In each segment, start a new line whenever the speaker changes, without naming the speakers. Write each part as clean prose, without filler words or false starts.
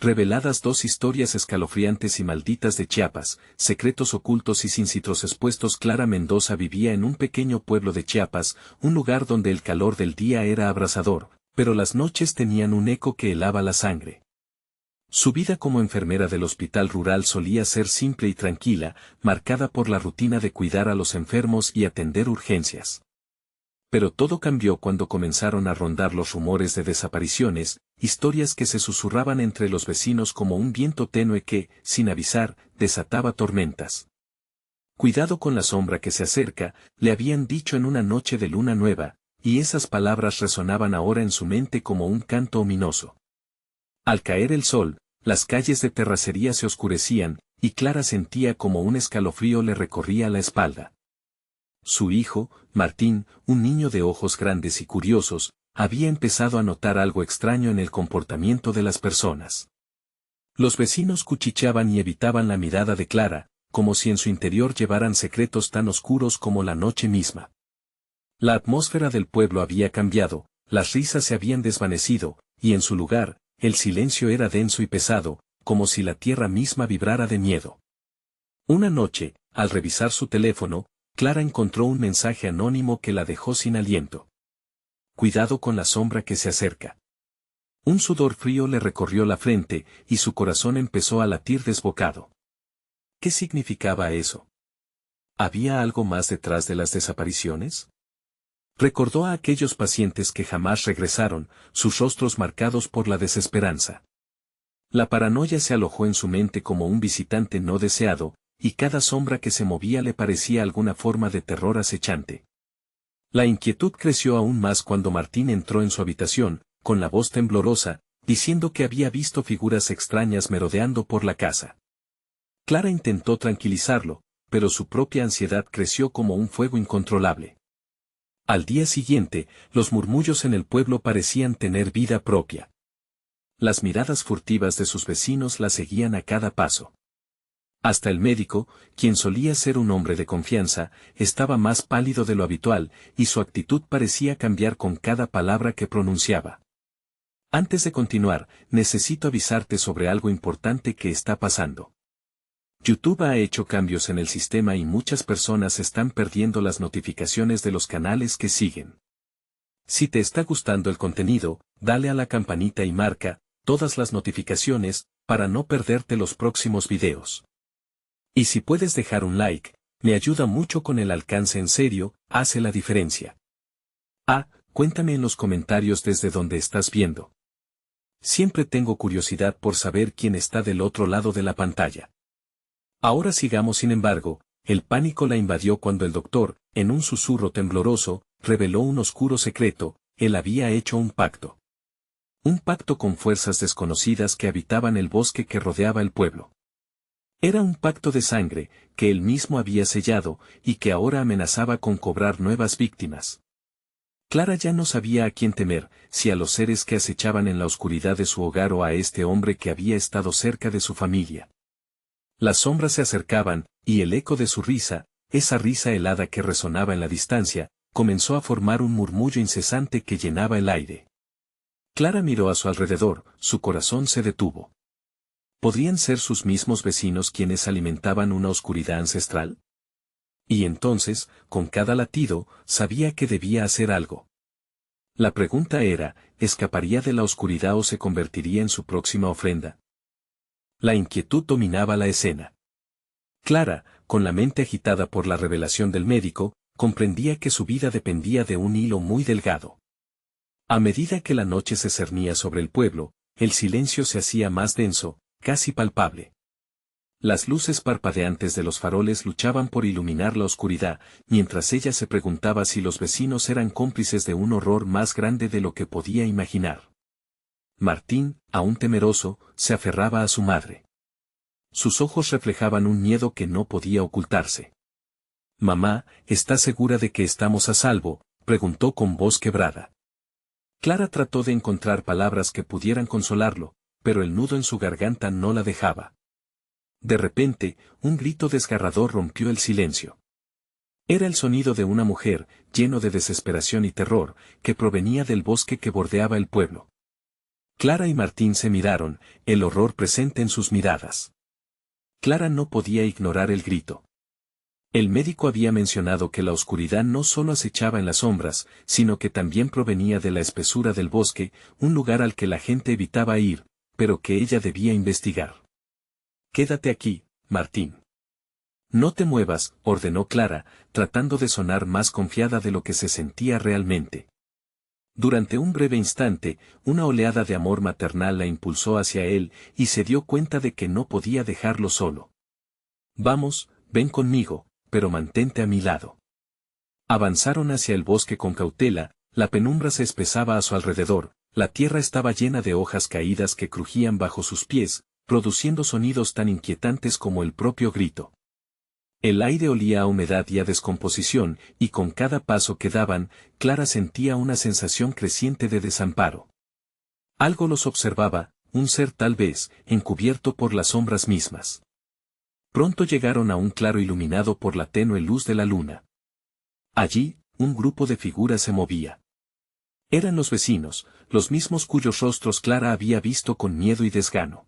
Reveladas dos historias escalofriantes y malditas de Chiapas, secretos ocultos y sin citros expuestos. Clara Mendoza vivía en un pequeño pueblo de Chiapas, un lugar donde el calor del día era abrasador, pero las noches tenían un eco que helaba la sangre. Su vida como enfermera del hospital rural solía ser simple y tranquila, marcada por la rutina de cuidar a los enfermos y atender urgencias. Pero todo cambió cuando comenzaron a rondar los rumores de desapariciones, historias que se susurraban entre los vecinos como un viento tenue que, sin avisar, desataba tormentas. Cuidado con la sombra que se acerca, le habían dicho en una noche de luna nueva, y esas palabras resonaban ahora en su mente como un canto ominoso. Al caer el sol, las calles de terracería se oscurecían, y Clara sentía como un escalofrío le recorría la espalda. Su hijo, Martín, un niño de ojos grandes y curiosos, había empezado a notar algo extraño en el comportamiento de las personas. Los vecinos cuchicheaban y evitaban la mirada de Clara, como si en su interior llevaran secretos tan oscuros como la noche misma. La atmósfera del pueblo había cambiado, las risas se habían desvanecido, y en su lugar, el silencio era denso y pesado, como si la tierra misma vibrara de miedo. Una noche, al revisar su teléfono, Clara encontró un mensaje anónimo que la dejó sin aliento. Cuidado con la sombra que se acerca. Un sudor frío le recorrió la frente, y su corazón empezó a latir desbocado. ¿Qué significaba eso? ¿Había algo más detrás de las desapariciones? Recordó a aquellos pacientes que jamás regresaron, sus rostros marcados por la desesperanza. La paranoia se alojó en su mente como un visitante no deseado, y cada sombra que se movía le parecía alguna forma de terror acechante. La inquietud creció aún más cuando Martín entró en su habitación, con la voz temblorosa, diciendo que había visto figuras extrañas merodeando por la casa. Clara intentó tranquilizarlo, pero su propia ansiedad creció como un fuego incontrolable. Al día siguiente, los murmullos en el pueblo parecían tener vida propia. Las miradas furtivas de sus vecinos la seguían a cada paso. Hasta el médico, quien solía ser un hombre de confianza, estaba más pálido de lo habitual, y su actitud parecía cambiar con cada palabra que pronunciaba. Antes de continuar, necesito avisarte sobre algo importante que está pasando. YouTube ha hecho cambios en el sistema y muchas personas están perdiendo las notificaciones de los canales que siguen. Si te está gustando el contenido, dale a la campanita y marca todas las notificaciones para no perderte los próximos videos. Y si puedes dejar un like, me ayuda mucho con el alcance. En serio, hace la diferencia. Cuéntame en los comentarios desde donde estás viendo. Siempre tengo curiosidad por saber quién está del otro lado de la pantalla. Ahora sigamos. Sin embargo, el pánico la invadió cuando el doctor, en un susurro tembloroso, reveló un oscuro secreto: él había hecho un pacto. Un pacto con fuerzas desconocidas que habitaban el bosque que rodeaba el pueblo. Era un pacto de sangre, que él mismo había sellado, y que ahora amenazaba con cobrar nuevas víctimas. Clara ya no sabía a quién temer, si a los seres que acechaban en la oscuridad de su hogar o a este hombre que había estado cerca de su familia. Las sombras se acercaban, y el eco de su risa, esa risa helada que resonaba en la distancia, comenzó a formar un murmullo incesante que llenaba el aire. Clara miró a su alrededor, su corazón se detuvo. ¿Podrían ser sus mismos vecinos quienes alimentaban una oscuridad ancestral? Y entonces, con cada latido, sabía que debía hacer algo. La pregunta era, ¿escaparía de la oscuridad o se convertiría en su próxima ofrenda? La inquietud dominaba la escena. Clara, con la mente agitada por la revelación del médico, comprendía que su vida dependía de un hilo muy delgado. A medida que la noche se cernía sobre el pueblo, el silencio se hacía más denso, casi palpable. Las luces parpadeantes de los faroles luchaban por iluminar la oscuridad, mientras ella se preguntaba si los vecinos eran cómplices de un horror más grande de lo que podía imaginar. Martín, aún temeroso, se aferraba a su madre. Sus ojos reflejaban un miedo que no podía ocultarse. «Mamá, ¿estás segura de que estamos a salvo?», preguntó con voz quebrada. Clara trató de encontrar palabras que pudieran consolarlo, pero el nudo en su garganta no la dejaba. De repente, un grito desgarrador rompió el silencio. Era el sonido de una mujer, lleno de desesperación y terror, que provenía del bosque que bordeaba el pueblo. Clara y Martín se miraron, el horror presente en sus miradas. Clara no podía ignorar el grito. El médico había mencionado que la oscuridad no solo acechaba en las sombras, sino que también provenía de la espesura del bosque, un lugar al que la gente evitaba ir, pero que ella debía investigar. «Quédate aquí, Martín. No te muevas», ordenó Clara, tratando de sonar más confiada de lo que se sentía realmente. Durante un breve instante, una oleada de amor maternal la impulsó hacia él, y se dio cuenta de que no podía dejarlo solo. «Vamos, ven conmigo, pero mantente a mi lado». Avanzaron hacia el bosque con cautela, la penumbra se espesaba a su alrededor, la tierra estaba llena de hojas caídas que crujían bajo sus pies, produciendo sonidos tan inquietantes como el propio grito. El aire olía a humedad y a descomposición, y con cada paso que daban, Clara sentía una sensación creciente de desamparo. Algo los observaba, un ser tal vez, encubierto por las sombras mismas. Pronto llegaron a un claro iluminado por la tenue luz de la luna. Allí, un grupo de figuras se movía. Eran los vecinos, los mismos cuyos rostros Clara había visto con miedo y desgano.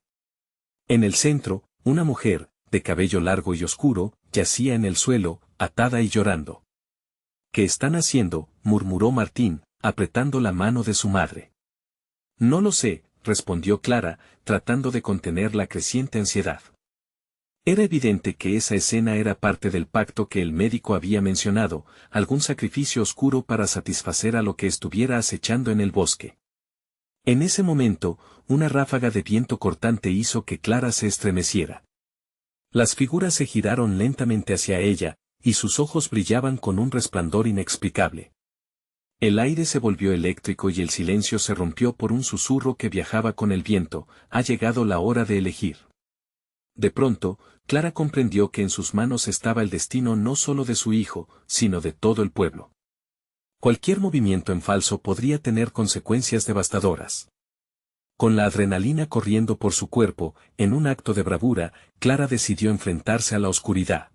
En el centro, una mujer, de cabello largo y oscuro, yacía en el suelo, atada y llorando. «¿Qué están haciendo?», murmuró Martín, apretando la mano de su madre. «No lo sé», respondió Clara, tratando de contener la creciente ansiedad. Era evidente que esa escena era parte del pacto que el médico había mencionado, algún sacrificio oscuro para satisfacer a lo que estuviera acechando en el bosque. En ese momento, una ráfaga de viento cortante hizo que Clara se estremeciera. Las figuras se giraron lentamente hacia ella, y sus ojos brillaban con un resplandor inexplicable. El aire se volvió eléctrico y el silencio se rompió por un susurro que viajaba con el viento: «Ha llegado la hora de elegir». De pronto, Clara comprendió que en sus manos estaba el destino no solo de su hijo, sino de todo el pueblo. Cualquier movimiento en falso podría tener consecuencias devastadoras. Con la adrenalina corriendo por su cuerpo, en un acto de bravura, Clara decidió enfrentarse a la oscuridad.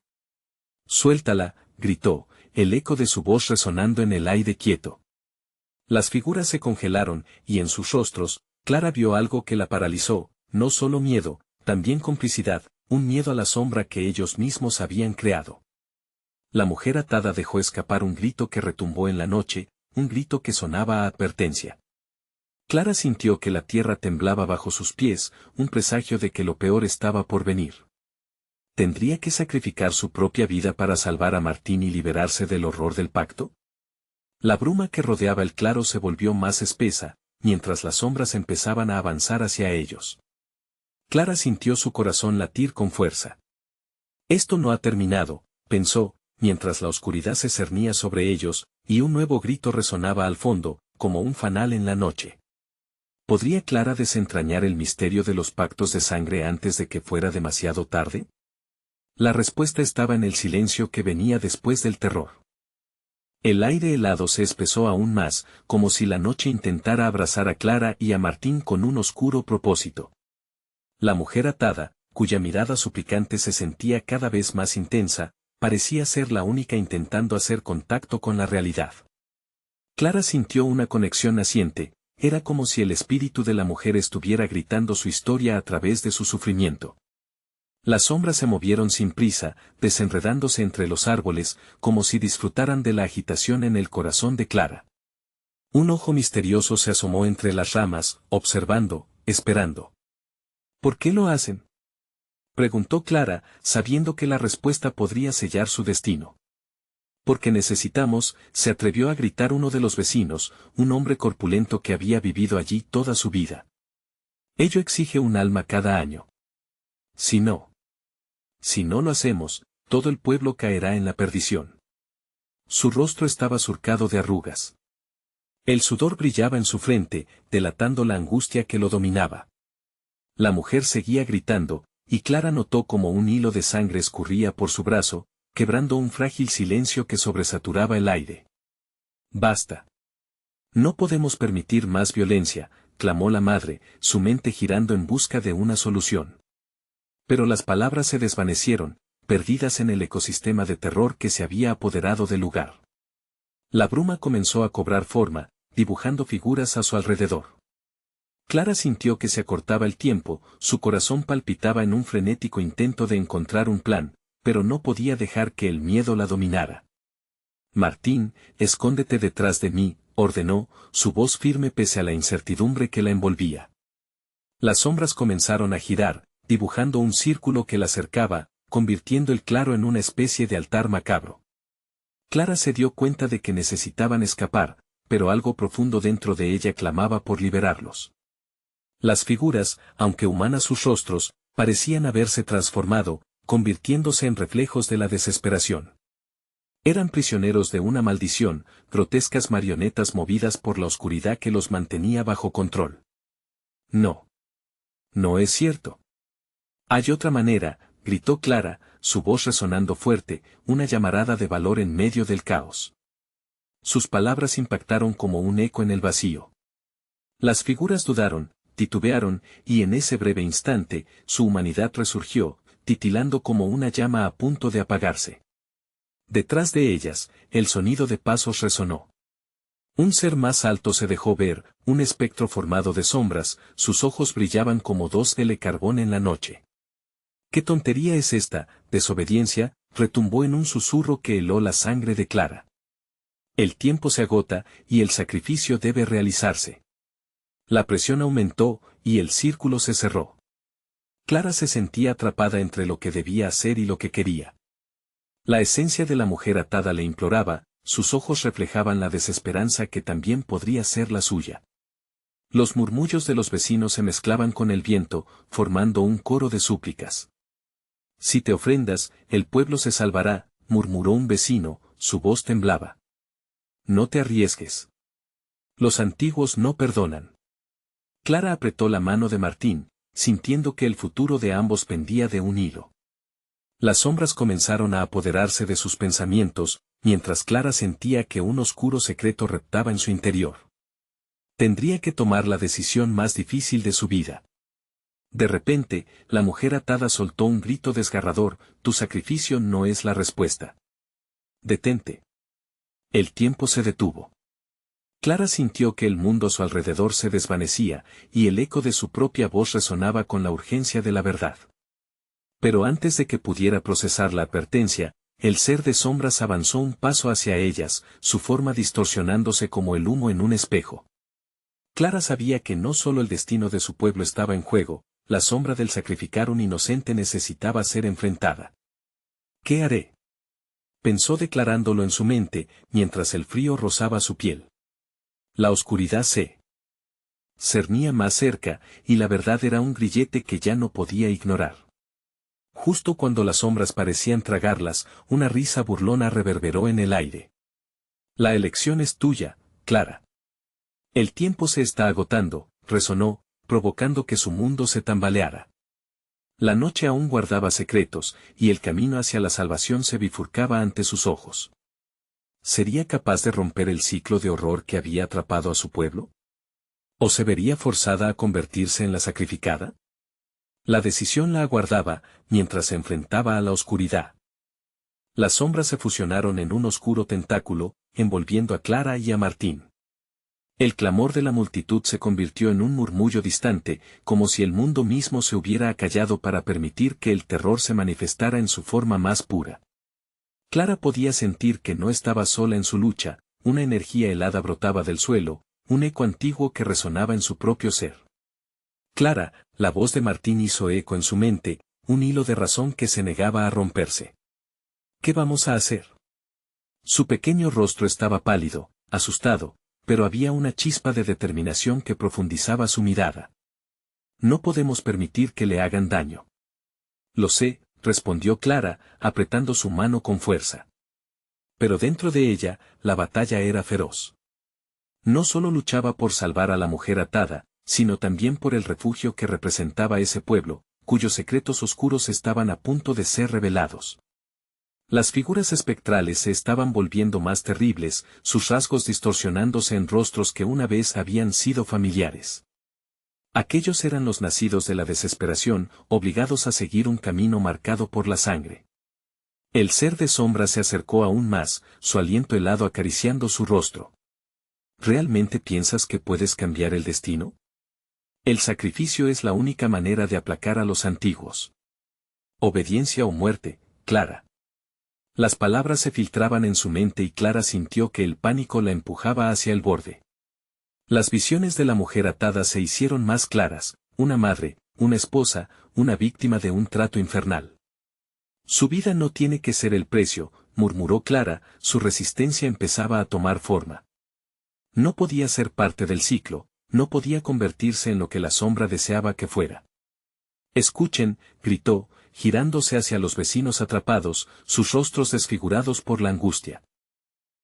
«Suéltala», gritó, el eco de su voz resonando en el aire quieto. Las figuras se congelaron, y en sus rostros, Clara vio algo que la paralizó, no solo miedo, también complicidad, un miedo a la sombra que ellos mismos habían creado. La mujer atada dejó escapar un grito que retumbó en la noche, un grito que sonaba a advertencia. Clara sintió que la tierra temblaba bajo sus pies, un presagio de que lo peor estaba por venir. ¿Tendría que sacrificar su propia vida para salvar a Martín y liberarse del horror del pacto? La bruma que rodeaba el claro se volvió más espesa, mientras las sombras empezaban a avanzar hacia ellos. Clara sintió su corazón latir con fuerza. «Esto no ha terminado», pensó, mientras la oscuridad se cernía sobre ellos, y un nuevo grito resonaba al fondo, como un fanal en la noche. ¿Podría Clara desentrañar el misterio de los pactos de sangre antes de que fuera demasiado tarde? La respuesta estaba en el silencio que venía después del terror. El aire helado se espesó aún más, como si la noche intentara abrazar a Clara y a Martín con un oscuro propósito. La mujer atada, cuya mirada suplicante se sentía cada vez más intensa, parecía ser la única intentando hacer contacto con la realidad. Clara sintió una conexión naciente, era como si el espíritu de la mujer estuviera gritando su historia a través de su sufrimiento. Las sombras se movieron sin prisa, desenredándose entre los árboles, como si disfrutaran de la agitación en el corazón de Clara. Un ojo misterioso se asomó entre las ramas, observando, esperando. «¿Por qué lo hacen?», preguntó Clara, sabiendo que la respuesta podría sellar su destino. «Porque necesitamos», se atrevió a gritar uno de los vecinos, un hombre corpulento que había vivido allí toda su vida. «Ello exige un alma cada año. Si no lo hacemos, todo el pueblo caerá en la perdición». Su rostro estaba surcado de arrugas. El sudor brillaba en su frente, delatando la angustia que lo dominaba. La mujer seguía gritando, y Clara notó como un hilo de sangre escurría por su brazo, quebrando un frágil silencio que sobresaturaba el aire. «Basta. No podemos permitir más violencia», clamó la madre, su mente girando en busca de una solución. Pero las palabras se desvanecieron, perdidas en el ecosistema de terror que se había apoderado del lugar. La bruma comenzó a cobrar forma, dibujando figuras a su alrededor. Clara sintió que se acortaba el tiempo, su corazón palpitaba en un frenético intento de encontrar un plan, pero no podía dejar que el miedo la dominara. Martín, escóndete detrás de mí, ordenó, su voz firme pese a la incertidumbre que la envolvía. Las sombras comenzaron a girar, dibujando un círculo que la cercaba, convirtiendo el claro en una especie de altar macabro. Clara se dio cuenta de que necesitaban escapar, pero algo profundo dentro de ella clamaba por liberarlos. Las figuras, aunque humanas sus rostros, parecían haberse transformado, convirtiéndose en reflejos de la desesperación. Eran prisioneros de una maldición, grotescas marionetas movidas por la oscuridad que los mantenía bajo control. No. No es cierto. Hay otra manera, gritó Clara, su voz resonando fuerte, una llamarada de valor en medio del caos. Sus palabras impactaron como un eco en el vacío. Las figuras dudaron, titubearon, y en ese breve instante, su humanidad resurgió, titilando como una llama a punto de apagarse. Detrás de ellas, el sonido de pasos resonó. Un ser más alto se dejó ver, un espectro formado de sombras, sus ojos brillaban como dos de carbón en la noche. ¿Qué tontería es esta? Desobediencia, retumbó en un susurro que heló la sangre de Clara. El tiempo se agota, y el sacrificio debe realizarse. La presión aumentó, y el círculo se cerró. Clara se sentía atrapada entre lo que debía hacer y lo que quería. La esencia de la mujer atada le imploraba, sus ojos reflejaban la desesperanza que también podría ser la suya. Los murmullos de los vecinos se mezclaban con el viento, formando un coro de súplicas. Si te ofrendas, el pueblo se salvará, murmuró un vecino, su voz temblaba. No te arriesgues. Los antiguos no perdonan. Clara apretó la mano de Martín, sintiendo que el futuro de ambos pendía de un hilo. Las sombras comenzaron a apoderarse de sus pensamientos, mientras Clara sentía que un oscuro secreto reptaba en su interior. Tendría que tomar la decisión más difícil de su vida. De repente, la mujer atada soltó un grito desgarrador, tu sacrificio no es la respuesta. Detente. El tiempo se detuvo. Clara sintió que el mundo a su alrededor se desvanecía, y el eco de su propia voz resonaba con la urgencia de la verdad. Pero antes de que pudiera procesar la advertencia, el ser de sombras avanzó un paso hacia ellas, su forma distorsionándose como el humo en un espejo. Clara sabía que no solo el destino de su pueblo estaba en juego, la sombra del sacrificar un inocente necesitaba ser enfrentada. ¿Qué haré?, pensó declarándolo en su mente, mientras el frío rozaba su piel. La oscuridad se cernía más cerca, y la verdad era un grillete que ya no podía ignorar. Justo cuando las sombras parecían tragarlas, una risa burlona reverberó en el aire. La elección es tuya, Clara. El tiempo se está agotando, resonó, provocando que su mundo se tambaleara. La noche aún guardaba secretos, y el camino hacia la salvación se bifurcaba ante sus ojos. ¿Sería capaz de romper el ciclo de horror que había atrapado a su pueblo? ¿O se vería forzada a convertirse en la sacrificada? La decisión la aguardaba, mientras se enfrentaba a la oscuridad. Las sombras se fusionaron en un oscuro tentáculo, envolviendo a Clara y a Martín. El clamor de la multitud se convirtió en un murmullo distante, como si el mundo mismo se hubiera acallado para permitir que el terror se manifestara en su forma más pura. Clara podía sentir que no estaba sola en su lucha, una energía helada brotaba del suelo, un eco antiguo que resonaba en su propio ser. Clara, la voz de Martín hizo eco en su mente, un hilo de razón que se negaba a romperse. ¿Qué vamos a hacer? Su pequeño rostro estaba pálido, asustado, pero había una chispa de determinación que profundizaba su mirada. No podemos permitir que le hagan daño. Lo sé, respondió Clara, apretando su mano con fuerza. Pero dentro de ella, la batalla era feroz. No solo luchaba por salvar a la mujer atada, sino también por el refugio que representaba ese pueblo, cuyos secretos oscuros estaban a punto de ser revelados. Las figuras espectrales se estaban volviendo más terribles, sus rasgos distorsionándose en rostros que una vez habían sido familiares. Aquellos eran los nacidos de la desesperación, obligados a seguir un camino marcado por la sangre. El ser de sombra se acercó aún más, su aliento helado acariciando su rostro. ¿Realmente piensas que puedes cambiar el destino? El sacrificio es la única manera de aplacar a los antiguos. Obediencia o muerte, Clara. Las palabras se filtraban en su mente y Clara sintió que el pánico la empujaba hacia el borde. Las visiones de la mujer atada se hicieron más claras, una madre, una esposa, una víctima de un trato infernal. Su vida no tiene que ser el precio, murmuró Clara, su resistencia empezaba a tomar forma. No podía ser parte del ciclo, no podía convertirse en lo que la sombra deseaba que fuera. Escuchen, gritó, girándose hacia los vecinos atrapados, sus rostros desfigurados por la angustia.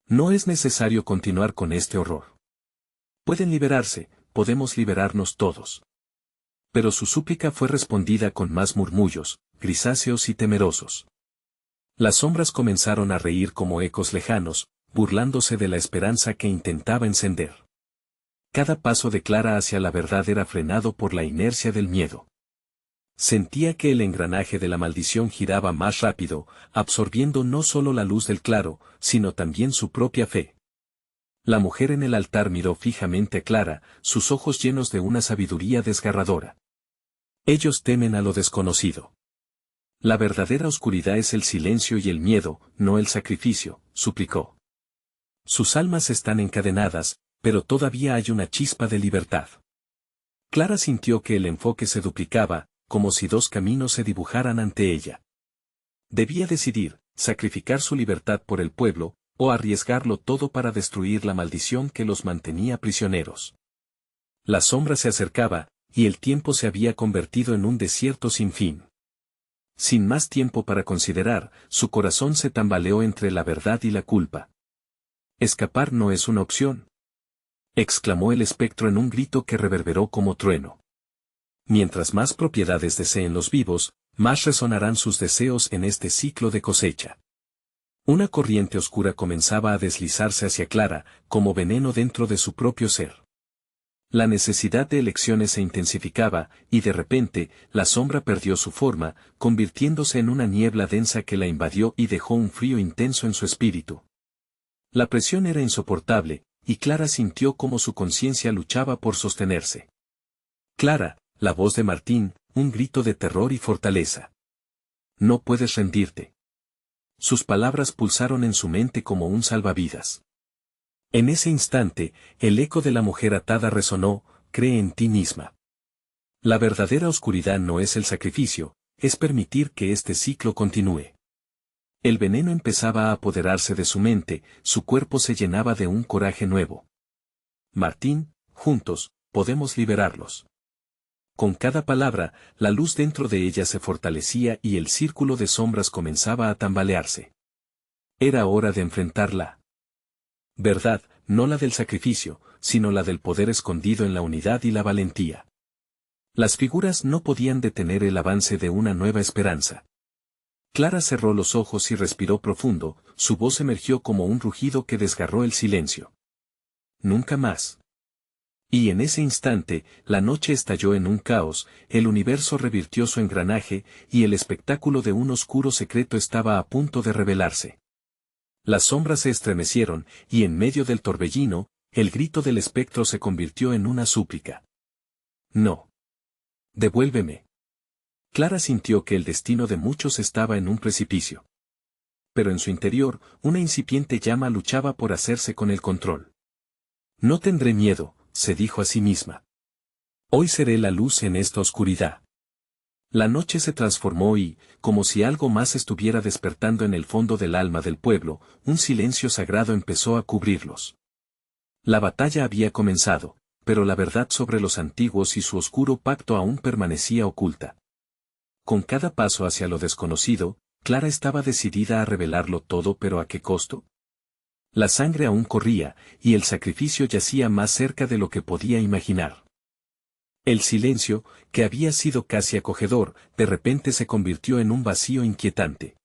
No es necesario continuar con este horror. Pueden liberarse, podemos liberarnos todos. Pero su súplica fue respondida con más murmullos, grisáceos y temerosos. Las sombras comenzaron a reír como ecos lejanos, burlándose de la esperanza que intentaba encender. Cada paso de Clara hacia la verdad era frenado por la inercia del miedo. Sentía que el engranaje de la maldición giraba más rápido, absorbiendo no solo la luz del claro, sino también su propia fe. La mujer en el altar miró fijamente a Clara, sus ojos llenos de una sabiduría desgarradora. Ellos temen a lo desconocido. La verdadera oscuridad es el silencio y el miedo, no el sacrificio, suplicó. Sus almas están encadenadas, pero todavía hay una chispa de libertad. Clara sintió que el enfoque se duplicaba, como si dos caminos se dibujaran ante ella. Debía decidir, sacrificar su libertad por el pueblo, o arriesgarlo todo para destruir la maldición que los mantenía prisioneros. La sombra se acercaba, y el tiempo se había convertido en un desierto sin fin. Sin más tiempo para considerar, su corazón se tambaleó entre la verdad y la culpa. Escapar no es una opción, exclamó el espectro en un grito que reverberó como trueno. Mientras más propiedades deseen los vivos, más resonarán sus deseos en este ciclo de cosecha. Una corriente oscura comenzaba a deslizarse hacia Clara, como veneno dentro de su propio ser. La necesidad de elecciones se intensificaba, y de repente, la sombra perdió su forma, convirtiéndose en una niebla densa que la invadió y dejó un frío intenso en su espíritu. La presión era insoportable, y Clara sintió cómo su conciencia luchaba por sostenerse. Clara, la voz de Martín, un grito de terror y fortaleza. No puedes rendirte. Sus palabras pulsaron en su mente como un salvavidas. En ese instante, el eco de la mujer atada resonó, cree en ti misma. La verdadera oscuridad no es el sacrificio, es permitir que este ciclo continúe. El veneno empezaba a apoderarse de su mente, su cuerpo se llenaba de un coraje nuevo. Martín, juntos, podemos liberarlos. Con cada palabra, la luz dentro de ella se fortalecía y el círculo de sombras comenzaba a tambalearse. Era hora de enfrentarla. Verdad, no la del sacrificio, sino la del poder escondido en la unidad y la valentía. Las figuras no podían detener el avance de una nueva esperanza. Clara cerró los ojos y respiró profundo, su voz emergió como un rugido que desgarró el silencio. Nunca más. Y en ese instante, la noche estalló en un caos, el universo revirtió su engranaje, y el espectáculo de un oscuro secreto estaba a punto de revelarse. Las sombras se estremecieron, y en medio del torbellino, el grito del espectro se convirtió en una súplica. No. Devuélveme. Clara sintió que el destino de muchos estaba en un precipicio. Pero en su interior, una incipiente llama luchaba por hacerse con el control. No tendré miedo, se dijo a sí misma. Hoy seré la luz en esta oscuridad. La noche se transformó y, como si algo más estuviera despertando en el fondo del alma del pueblo, un silencio sagrado empezó a cubrirlos. La batalla había comenzado, pero la verdad sobre los antiguos y su oscuro pacto aún permanecía oculta. Con cada paso hacia lo desconocido, Clara estaba decidida a revelarlo todo, pero ¿a qué costo? La sangre aún corría, y el sacrificio yacía más cerca de lo que podía imaginar. El silencio, que había sido casi acogedor, de repente se convirtió en un vacío inquietante.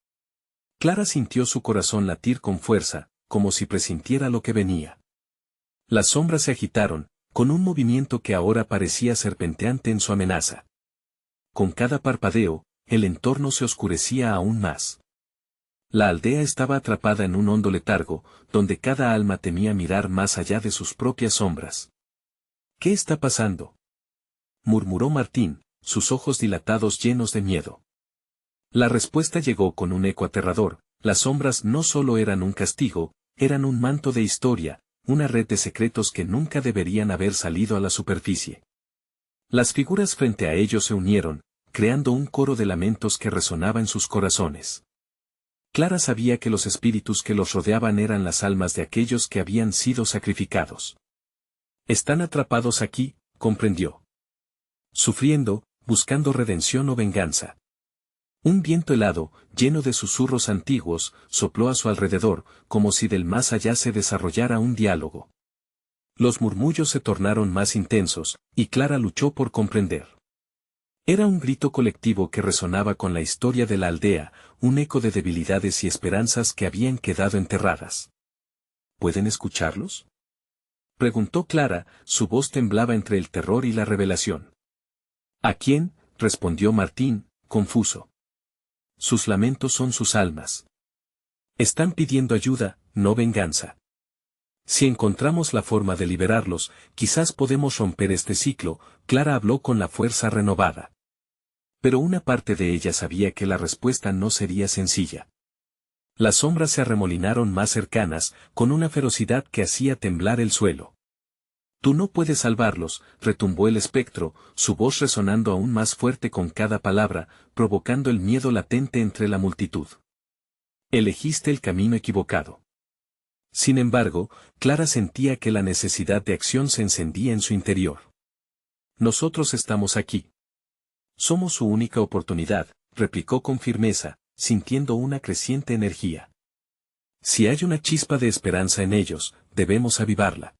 Clara sintió su corazón latir con fuerza, como si presintiera lo que venía. Las sombras se agitaron, con un movimiento que ahora parecía serpenteante en su amenaza. Con cada parpadeo, el entorno se oscurecía aún más. La aldea estaba atrapada en un hondo letargo, donde cada alma temía mirar más allá de sus propias sombras. ¿Qué está pasando? murmuró Martín, sus ojos dilatados llenos de miedo. La respuesta llegó con un eco aterrador: las sombras no solo eran un castigo, eran un manto de historia, una red de secretos que nunca deberían haber salido a la superficie. Las figuras frente a ellos se unieron, creando un coro de lamentos que resonaba en sus corazones. Clara sabía que los espíritus que los rodeaban eran las almas de aquellos que habían sido sacrificados. Están atrapados aquí, comprendió. Sufriendo, buscando redención o venganza. Un viento helado, lleno de susurros antiguos, sopló a su alrededor, como si del más allá se desarrollara un diálogo. Los murmullos se tornaron más intensos, y Clara luchó por comprender. Era un grito colectivo que resonaba con la historia de la aldea, un eco de debilidades y esperanzas que habían quedado enterradas. ¿Pueden escucharlos?, preguntó Clara, su voz temblaba entre el terror y la revelación. ¿A quién?, respondió Martín, confuso. Sus lamentos son sus almas. Están pidiendo ayuda, no venganza. Si encontramos la forma de liberarlos, quizás podemos romper este ciclo. Clara habló con la fuerza renovada. Pero una parte de ella sabía que la respuesta no sería sencilla. Las sombras se arremolinaron más cercanas, con una ferocidad que hacía temblar el suelo. Tú no puedes salvarlos, retumbó el espectro, su voz resonando aún más fuerte con cada palabra, provocando el miedo latente entre la multitud. Elegiste el camino equivocado. Sin embargo, Clara sentía que la necesidad de acción se encendía en su interior. Nosotros estamos aquí. Somos su única oportunidad, replicó con firmeza, sintiendo una creciente energía. Si hay una chispa de esperanza en ellos, debemos avivarla.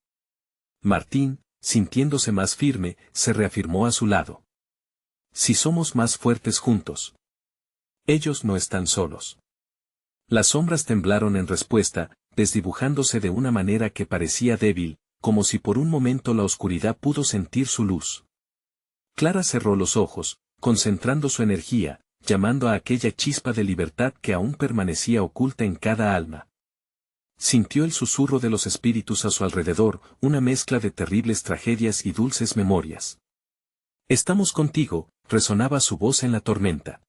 Martín, sintiéndose más firme, se reafirmó a su lado. Si somos más fuertes juntos. Ellos no están solos. Las sombras temblaron en respuesta, desdibujándose de una manera que parecía débil, como si por un momento la oscuridad pudo sentir su luz. Clara cerró los ojos, concentrando su energía, llamando a aquella chispa de libertad que aún permanecía oculta en cada alma. Sintió el susurro de los espíritus a su alrededor, una mezcla de terribles tragedias y dulces memorias. Estamos contigo, resonaba su voz en la tormenta.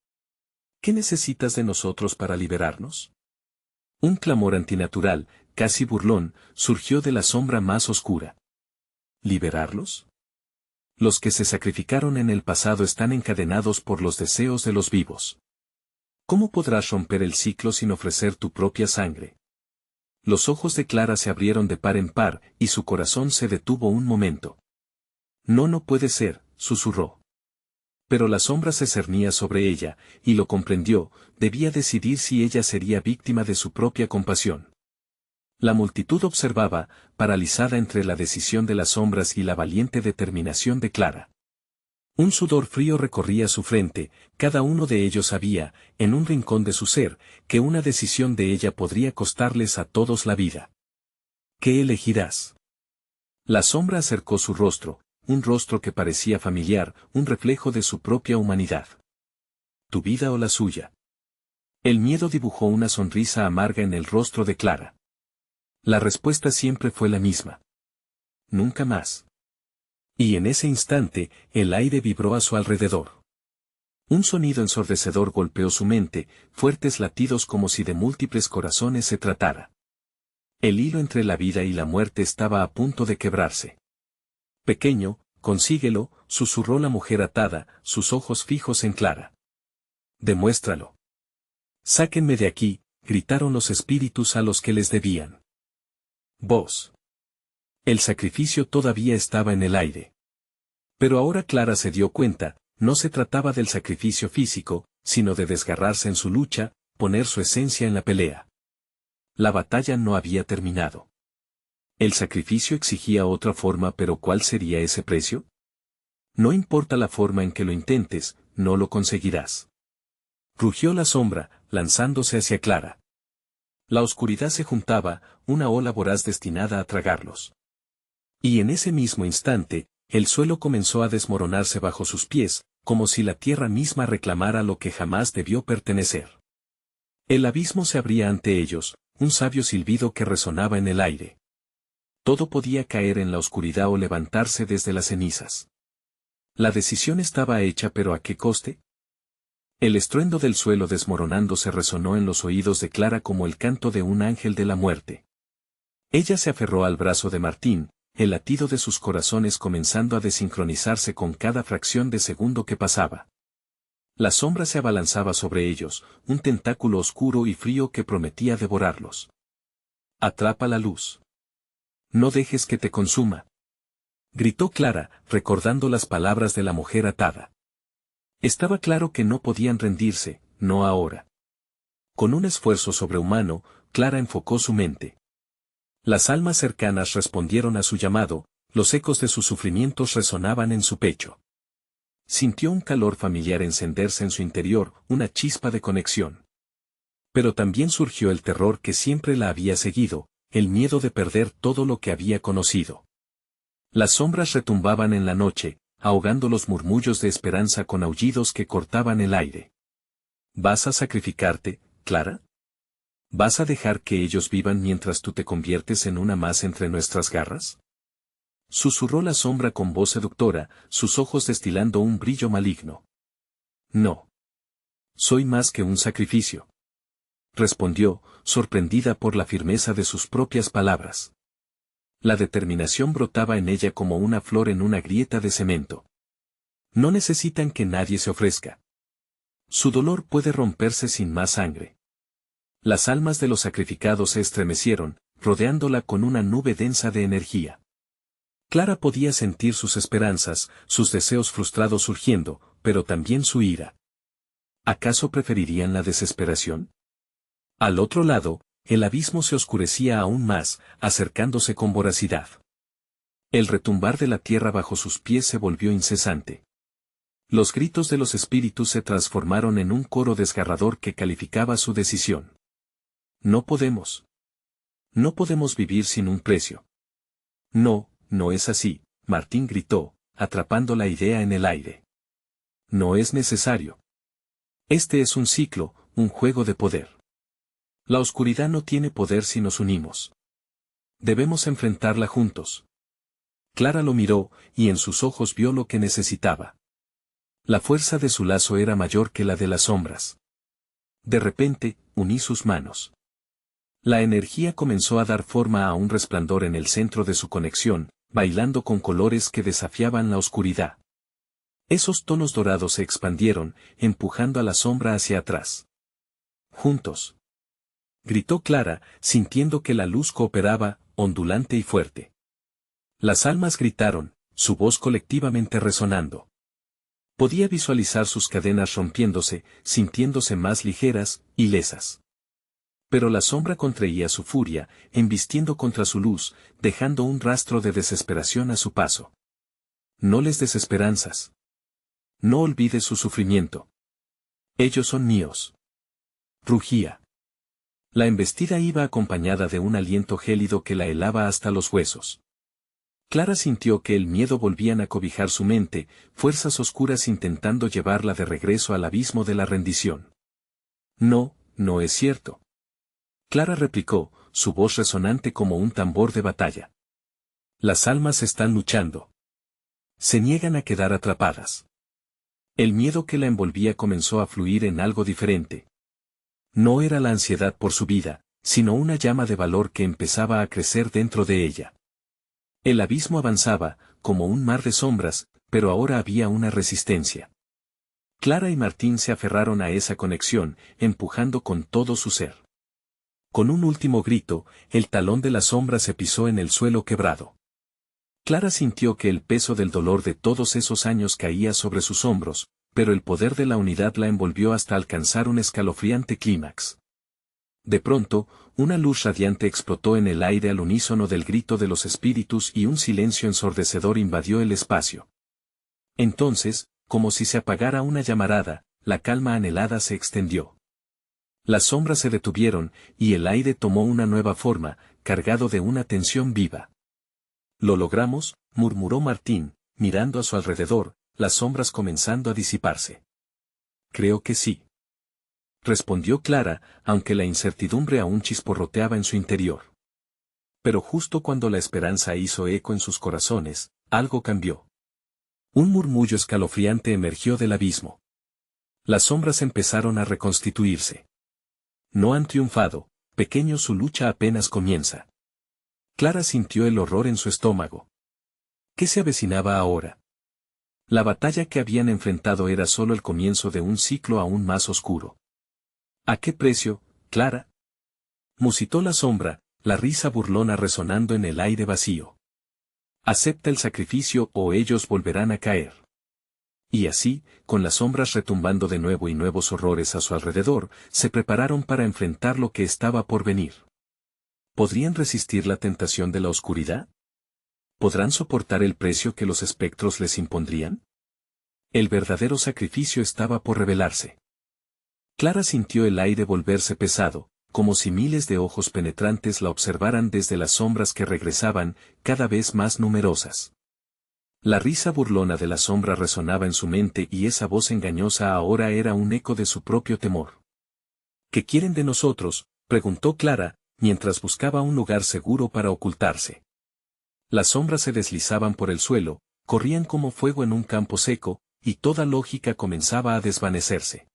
¿Qué necesitas de nosotros para liberarnos? Un clamor antinatural, casi burlón, surgió de la sombra más oscura. ¿Liberarlos? Los que se sacrificaron en el pasado están encadenados por los deseos de los vivos. ¿Cómo podrás romper el ciclo sin ofrecer tu propia sangre? Los ojos de Clara se abrieron de par en par, y su corazón se detuvo un momento. No puede ser, susurró. Pero la sombra se cernía sobre ella, y lo comprendió, debía decidir si ella sería víctima de su propia compasión. La multitud observaba, paralizada entre la decisión de las sombras y la valiente determinación de Clara. Un sudor frío recorría su frente, cada uno de ellos sabía, en un rincón de su ser, que una decisión de ella podría costarles a todos la vida. ¿Qué elegirás? La sombra acercó su rostro, un rostro que parecía familiar, un reflejo de su propia humanidad. ¿Tu vida o la suya? El miedo dibujó una sonrisa amarga en el rostro de Clara. La respuesta siempre fue la misma. Nunca más. Y en ese instante, el aire vibró a su alrededor. Un sonido ensordecedor golpeó su mente, fuertes latidos como si de múltiples corazones se tratara. El hilo entre la vida y la muerte estaba a punto de quebrarse. Pequeño, consíguelo, susurró la mujer atada, sus ojos fijos en Clara. Demuéstralo. Sáquenme de aquí, gritaron los espíritus a los que les debían. Vos. El sacrificio todavía estaba en el aire. Pero ahora Clara se dio cuenta, no se trataba del sacrificio físico, sino de desgarrarse en su lucha, poner su esencia en la pelea. La batalla no había terminado. El sacrificio exigía otra forma, pero ¿cuál sería ese precio? No importa la forma en que lo intentes, no lo conseguirás. Rugió la sombra, lanzándose hacia Clara. La oscuridad se juntaba, una ola voraz destinada a tragarlos. Y en ese mismo instante, el suelo comenzó a desmoronarse bajo sus pies, como si la tierra misma reclamara lo que jamás debió pertenecer. El abismo se abría ante ellos, un sabio silbido que resonaba en el aire. Todo podía caer en la oscuridad o levantarse desde las cenizas. La decisión estaba hecha, pero ¿a qué coste? El estruendo del suelo desmoronándose resonó en los oídos de Clara como el canto de un ángel de la muerte. Ella se aferró al brazo de Martín, el latido de sus corazones comenzando a desincronizarse con cada fracción de segundo que pasaba. La sombra se abalanzaba sobre ellos, un tentáculo oscuro y frío que prometía devorarlos. Atrapa la luz. No dejes que te consuma. Gritó Clara, recordando las palabras de la mujer atada. Estaba claro que no podían rendirse, no ahora. Con un esfuerzo sobrehumano, Clara enfocó su mente. Las almas cercanas respondieron a su llamado, los ecos de sus sufrimientos resonaban en su pecho. Sintió un calor familiar encenderse en su interior, una chispa de conexión. Pero también surgió el terror que siempre la había seguido, el miedo de perder todo lo que había conocido. Las sombras retumbaban en la noche, ahogando los murmullos de esperanza con aullidos que cortaban el aire. ¿Vas a sacrificarte, Clara? ¿Vas a dejar que ellos vivan mientras tú te conviertes en una más entre nuestras garras? Susurró la sombra con voz seductora, sus ojos destilando un brillo maligno. No. Soy más que un sacrificio. Respondió, sorprendida por la firmeza de sus propias palabras. La determinación brotaba en ella como una flor en una grieta de cemento. No necesitan que nadie se ofrezca. Su dolor puede romperse sin más sangre. Las almas de los sacrificados se estremecieron, rodeándola con una nube densa de energía. Clara podía sentir sus esperanzas, sus deseos frustrados surgiendo, pero también su ira. ¿Acaso preferirían la desesperación? Al otro lado, el abismo se oscurecía aún más, acercándose con voracidad. El retumbar de la tierra bajo sus pies se volvió incesante. Los gritos de los espíritus se transformaron en un coro desgarrador que calificaba su decisión. No podemos. No podemos vivir sin un precio. No, no es así, Martín gritó, atrapando la idea en el aire. No es necesario. Este es un ciclo, un juego de poder. La oscuridad no tiene poder si nos unimos. Debemos enfrentarla juntos. Clara lo miró, y en sus ojos vio lo que necesitaba. La fuerza de su lazo era mayor que la de las sombras. De repente, uní sus manos. La energía comenzó a dar forma a un resplandor en el centro de su conexión, bailando con colores que desafiaban la oscuridad. Esos tonos dorados se expandieron, empujando a la sombra hacia atrás. Juntos. Gritó Clara, sintiendo que la luz cooperaba, ondulante y fuerte. Las almas gritaron, su voz colectivamente resonando. Podía visualizar sus cadenas rompiéndose, sintiéndose más ligeras, ilesas. Pero la sombra contraía su furia, embistiendo contra su luz, dejando un rastro de desesperación a su paso. No les des esperanzas. No olvides su sufrimiento. Ellos son míos. Rugía. La embestida iba acompañada de un aliento gélido que la helaba hasta los huesos. Clara sintió que el miedo volvían a cobijar su mente, fuerzas oscuras intentando llevarla de regreso al abismo de la rendición. No, no es cierto. Clara replicó, su voz resonante como un tambor de batalla. Las almas están luchando. Se niegan a quedar atrapadas. El miedo que la envolvía comenzó a fluir en algo diferente. No era la ansiedad por su vida, sino una llama de valor que empezaba a crecer dentro de ella. El abismo avanzaba, como un mar de sombras, pero ahora había una resistencia. Clara y Martín se aferraron a esa conexión, empujando con todo su ser. Con un último grito, el talón de la sombra se pisó en el suelo quebrado. Clara sintió que el peso del dolor de todos esos años caía sobre sus hombros, pero el poder de la unidad la envolvió hasta alcanzar un escalofriante clímax. De pronto, una luz radiante explotó en el aire al unísono del grito de los espíritus y un silencio ensordecedor invadió el espacio. Entonces, como si se apagara una llamarada, la calma anhelada se extendió. Las sombras se detuvieron, y el aire tomó una nueva forma, cargado de una tensión viva. «¿Lo logramos?», murmuró Martín, mirando a su alrededor, las sombras comenzando a disiparse. «Creo que sí», respondió Clara, aunque la incertidumbre aún chisporroteaba en su interior. Pero justo cuando la esperanza hizo eco en sus corazones, algo cambió. Un murmullo escalofriante emergió del abismo. Las sombras empezaron a reconstituirse. No han triunfado, pequeño, su lucha apenas comienza. Clara sintió el horror en su estómago. ¿Qué se avecinaba ahora? La batalla que habían enfrentado era solo el comienzo de un ciclo aún más oscuro. ¿A qué precio, Clara? Musitó la sombra, la risa burlona resonando en el aire vacío. Acepta el sacrificio o ellos volverán a caer. Y así, con las sombras retumbando de nuevo y nuevos horrores a su alrededor, se prepararon para enfrentar lo que estaba por venir. ¿Podrían resistir la tentación de la oscuridad? ¿Podrán soportar el precio que los espectros les impondrían? El verdadero sacrificio estaba por revelarse. Clara sintió el aire volverse pesado, como si miles de ojos penetrantes la observaran desde las sombras que regresaban, cada vez más numerosas. La risa burlona de la sombra resonaba en su mente y esa voz engañosa ahora era un eco de su propio temor. ¿Qué quieren de nosotros?, preguntó Clara, mientras buscaba un lugar seguro para ocultarse. Las sombras se deslizaban por el suelo, corrían como fuego en un campo seco, y toda lógica comenzaba a desvanecerse.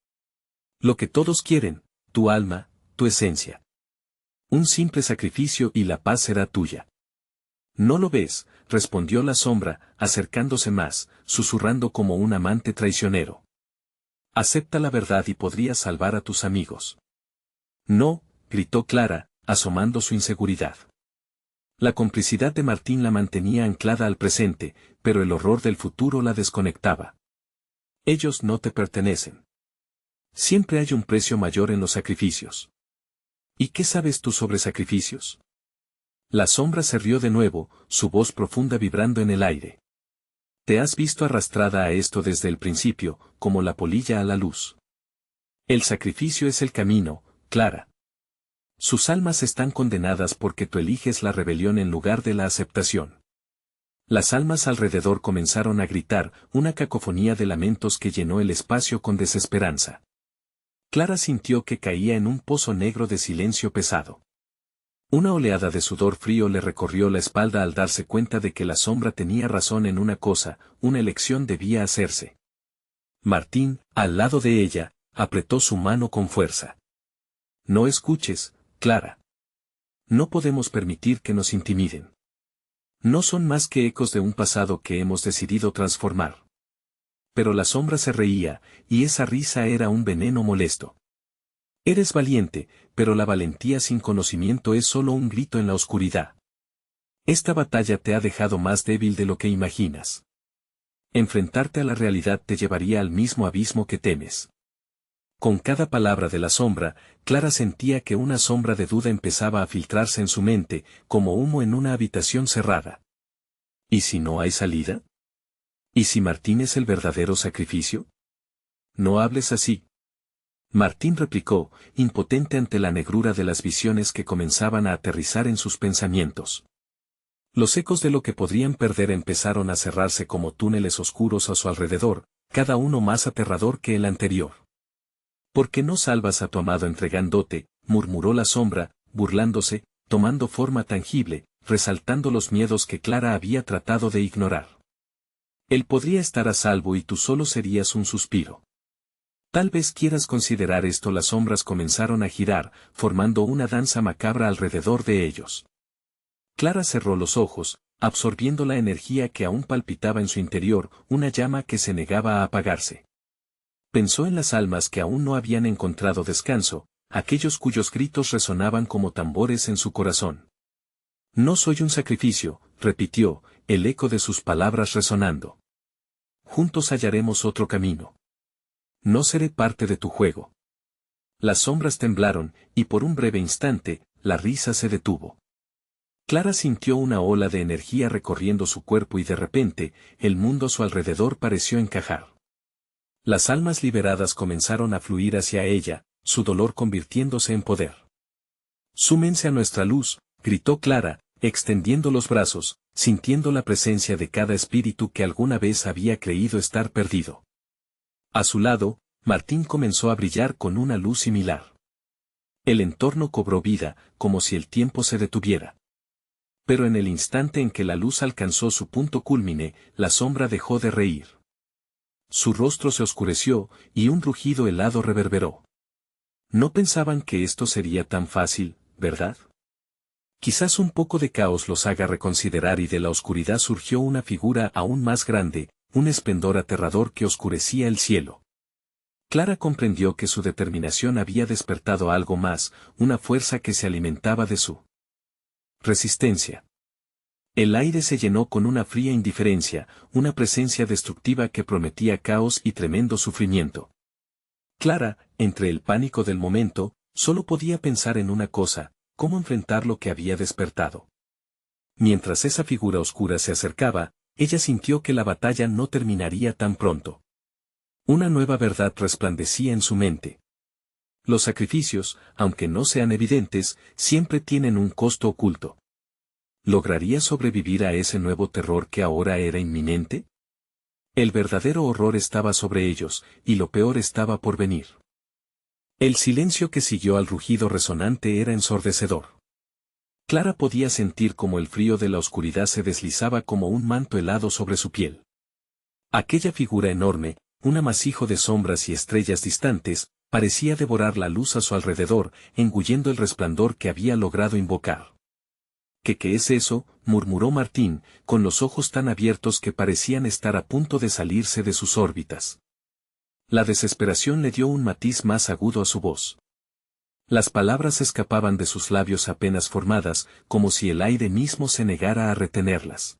Lo que todos quieren, tu alma, tu esencia. Un simple sacrificio y la paz será tuya. ¿No lo ves?, respondió la sombra, acercándose más, susurrando como un amante traicionero. Acepta la verdad y podrías salvar a tus amigos. No, gritó Clara, asomando su inseguridad. La complicidad de Martín la mantenía anclada al presente, pero el horror del futuro la desconectaba. Ellos no te pertenecen. Siempre hay un precio mayor en los sacrificios. ¿Y qué sabes tú sobre sacrificios? La sombra se rió de nuevo, su voz profunda vibrando en el aire. Te has visto arrastrada a esto desde el principio, como la polilla a la luz. El sacrificio es el camino, Clara. Sus almas están condenadas porque tú eliges la rebelión en lugar de la aceptación. Las almas alrededor comenzaron a gritar, una cacofonía de lamentos que llenó el espacio con desesperanza. Clara sintió que caía en un pozo negro de silencio pesado. Una oleada de sudor frío le recorrió la espalda al darse cuenta de que la sombra tenía razón en una cosa, una elección debía hacerse. Martín, al lado de ella, apretó su mano con fuerza. No escuches, Clara. No podemos permitir que nos intimiden. No son más que ecos de un pasado que hemos decidido transformar. Pero la sombra se reía, y esa risa era un veneno molesto. Eres valiente, pero la valentía sin conocimiento es solo un grito en la oscuridad. Esta batalla te ha dejado más débil de lo que imaginas. Enfrentarte a la realidad te llevaría al mismo abismo que temes. Con cada palabra de la sombra, Clara sentía que una sombra de duda empezaba a filtrarse en su mente, como humo en una habitación cerrada. ¿Y si no hay salida? ¿Y si Martín es el verdadero sacrificio? No hables así. Martín replicó, impotente ante la negrura de las visiones que comenzaban a aterrizar en sus pensamientos. Los ecos de lo que podrían perder empezaron a cerrarse como túneles oscuros a su alrededor, cada uno más aterrador que el anterior. ¿Por qué no salvas a tu amado entregándote?, murmuró la sombra, burlándose, tomando forma tangible, resaltando los miedos que Clara había tratado de ignorar. Él podría estar a salvo y tú solo serías un suspiro. Tal vez quieras considerar esto. Las sombras comenzaron a girar, formando una danza macabra alrededor de ellos. Clara cerró los ojos, absorbiendo la energía que aún palpitaba en su interior, una llama que se negaba a apagarse. Pensó en las almas que aún no habían encontrado descanso, aquellos cuyos gritos resonaban como tambores en su corazón. No soy un sacrificio, repitió, el eco de sus palabras resonando. Juntos hallaremos otro camino. No seré parte de tu juego. Las sombras temblaron, y por un breve instante, la risa se detuvo. Clara sintió una ola de energía recorriendo su cuerpo y de repente, el mundo a su alrededor pareció encajar. Las almas liberadas comenzaron a fluir hacia ella, su dolor convirtiéndose en poder. Súmense a nuestra luz, gritó Clara, extendiendo los brazos, sintiendo la presencia de cada espíritu que alguna vez había creído estar perdido. A su lado, Martín comenzó a brillar con una luz similar. El entorno cobró vida, como si el tiempo se detuviera. Pero en el instante en que la luz alcanzó su punto cúlmine, la sombra dejó de reír. Su rostro se oscureció, y un rugido helado reverberó. No pensaban que esto sería tan fácil, ¿verdad? Quizás un poco de caos los haga reconsiderar, y de la oscuridad surgió una figura aún más grande, un esplendor aterrador que oscurecía el cielo. Clara comprendió que su determinación había despertado algo más, una fuerza que se alimentaba de su resistencia. El aire se llenó con una fría indiferencia, una presencia destructiva que prometía caos y tremendo sufrimiento. Clara, entre el pánico del momento, solo podía pensar en una cosa: cómo enfrentar lo que había despertado. Mientras esa figura oscura se acercaba, ella sintió que la batalla no terminaría tan pronto. Una nueva verdad resplandecía en su mente. Los sacrificios, aunque no sean evidentes, siempre tienen un costo oculto. ¿Lograría sobrevivir a ese nuevo terror que ahora era inminente? El verdadero horror estaba sobre ellos, y lo peor estaba por venir. El silencio que siguió al rugido resonante era ensordecedor. Clara podía sentir cómo el frío de la oscuridad se deslizaba como un manto helado sobre su piel. Aquella figura enorme, un amasijo de sombras y estrellas distantes, parecía devorar la luz a su alrededor, engullendo el resplandor que había logrado invocar. ¿Qué es eso?, murmuró Martín, con los ojos tan abiertos que parecían estar a punto de salirse de sus órbitas. La desesperación le dio un matiz más agudo a su voz. Las palabras escapaban de sus labios apenas formadas, como si el aire mismo se negara a retenerlas.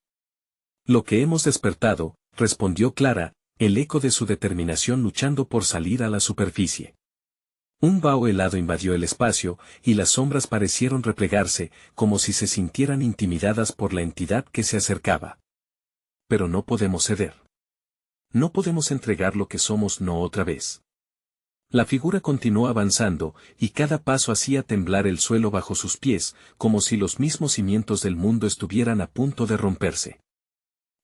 Lo que hemos despertado, respondió Clara, el eco de su determinación luchando por salir a la superficie. Un vaho helado invadió el espacio, y las sombras parecieron replegarse, como si se sintieran intimidadas por la entidad que se acercaba. Pero no podemos ceder. No podemos entregar lo que somos no otra vez. La figura continuó avanzando, y cada paso hacía temblar el suelo bajo sus pies, como si los mismos cimientos del mundo estuvieran a punto de romperse.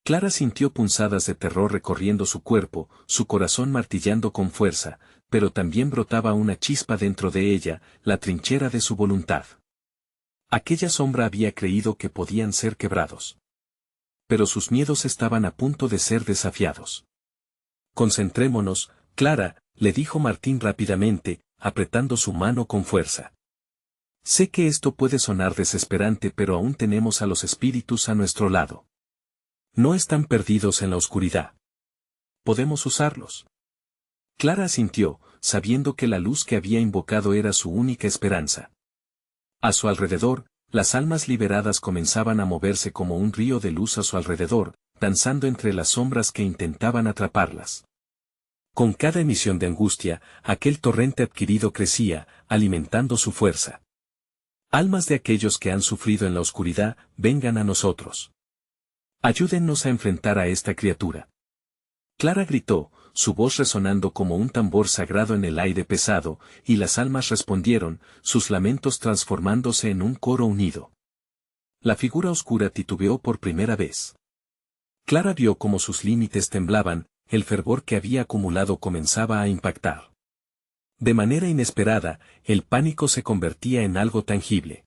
Clara sintió punzadas de terror recorriendo su cuerpo, su corazón martillando con fuerza, pero también brotaba una chispa dentro de ella, la trinchera de su voluntad. Aquella sombra había creído que podían ser quebrados. Pero sus miedos estaban a punto de ser desafiados. Concentrémonos, Clara, le dijo Martín rápidamente, apretando su mano con fuerza. Sé que esto puede sonar desesperante, pero aún tenemos a los espíritus a nuestro lado. No están perdidos en la oscuridad. Podemos usarlos. Clara asintió, sabiendo que la luz que había invocado era su única esperanza. A su alrededor, las almas liberadas comenzaban a moverse como un río de luz a su alrededor, danzando entre las sombras que intentaban atraparlas. Con cada emisión de angustia, aquel torrente adquirido crecía, alimentando su fuerza. Almas de aquellos que han sufrido en la oscuridad, vengan a nosotros. Ayúdennos a enfrentar a esta criatura. Clara gritó, su voz resonando como un tambor sagrado en el aire pesado, y las almas respondieron, sus lamentos transformándose en un coro unido. La figura oscura titubeó por primera vez. Clara vio cómo sus límites temblaban, el fervor que había acumulado comenzaba a impactar. De manera inesperada, el pánico se convertía en algo tangible.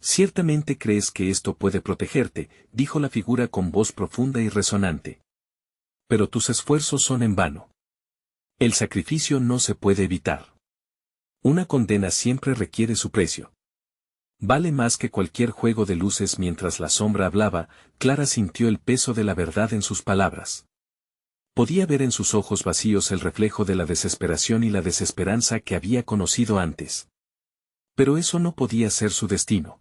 Ciertamente crees que esto puede protegerte, dijo la figura con voz profunda y resonante. Pero tus esfuerzos son en vano. El sacrificio no se puede evitar. Una condena siempre requiere su precio. Vale más que cualquier juego de luces. Mientras la sombra hablaba, Clara sintió el peso de la verdad en sus palabras. Podía ver en sus ojos vacíos el reflejo de la desesperación y la desesperanza que había conocido antes. Pero eso no podía ser su destino.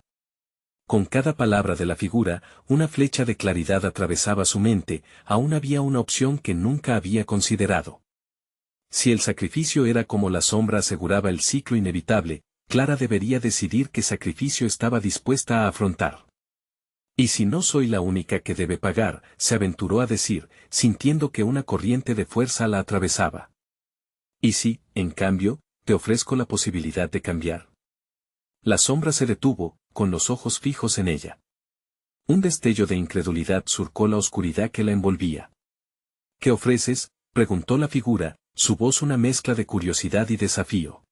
Con cada palabra de la figura, una flecha de claridad atravesaba su mente, aún había una opción que nunca había considerado. Si el sacrificio era como la sombra aseguraba el ciclo inevitable, Clara debería decidir qué sacrificio estaba dispuesta a afrontar. Y si no soy la única que debe pagar, se aventuró a decir, sintiendo que una corriente de fuerza la atravesaba. Y si, en cambio, te ofrezco la posibilidad de cambiar. La sombra se detuvo, con los ojos fijos en ella. Un destello de incredulidad surcó la oscuridad que la envolvía. ¿Qué ofreces?, preguntó la figura, su voz una mezcla de curiosidad y desafío.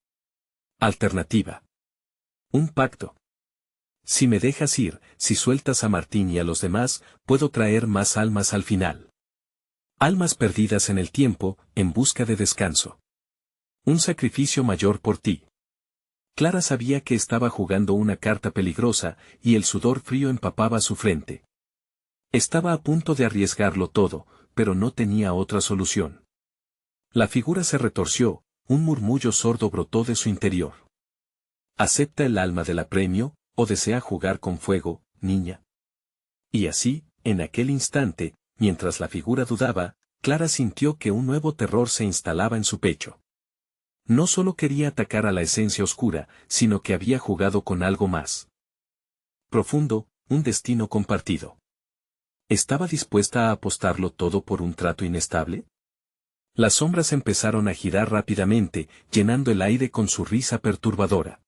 Alternativa. Un pacto. Si me dejas ir, si sueltas a Martín y a los demás, puedo traer más almas al final. Almas perdidas en el tiempo, en busca de descanso. Un sacrificio mayor por ti. Clara sabía que estaba jugando una carta peligrosa, y el sudor frío empapaba su frente. Estaba a punto de arriesgarlo todo, pero no tenía otra solución. La figura se retorció, un murmullo sordo brotó de su interior. ¿Acepta el alma del apremio, o desea jugar con fuego, niña? Y así, en aquel instante, mientras la figura dudaba, Clara sintió que un nuevo terror se instalaba en su pecho. No solo quería atacar a la esencia oscura, sino que había jugado con algo más profundo, un destino compartido. ¿Estaba dispuesta a apostarlo todo por un trato inestable? Las sombras empezaron a girar rápidamente, llenando el aire con su risa perturbadora.